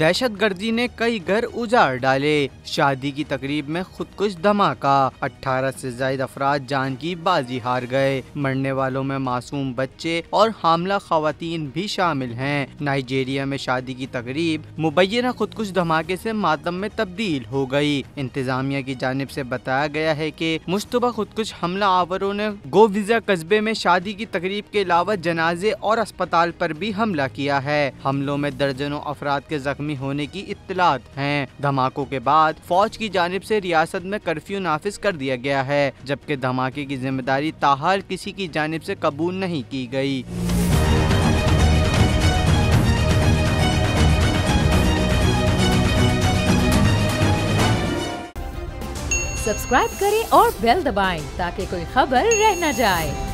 दहशतगर्दी ने कई घर उजाड़ डाले। शादी की तकरीब में खुदकुश धमाका, 18 से ज्यादा अफराद जान की बाजी हार गए। मरने वालों में मासूम बच्चे और हामला खवातीन भी शामिल हैं। नाइजीरिया में शादी की तकरीब मुबैना खुदकुश धमाके से मातम में तब्दील हो गई। इंतजामिया की जानिब से बताया गया है कि मुश्तबा खुदकुश हमला आवरों ने गोविजा कस्बे में शादी की तकरीब के अलावा जनाजे और अस्पताल पर भी हमला किया है। हमलों में दर्जनों अफराद के जख्मी होने की इत्तलात हैं। धमाकों के बाद फौज की जानिब से रियासत में कर्फ्यू नाफिज कर दिया गया है, जबकि धमाके की जिम्मेदारी ताहाल किसी की जानिब से कबूल नहीं की गई। सब्सक्राइब करें और बेल दबाएं ताकि कोई खबर रह न जाए।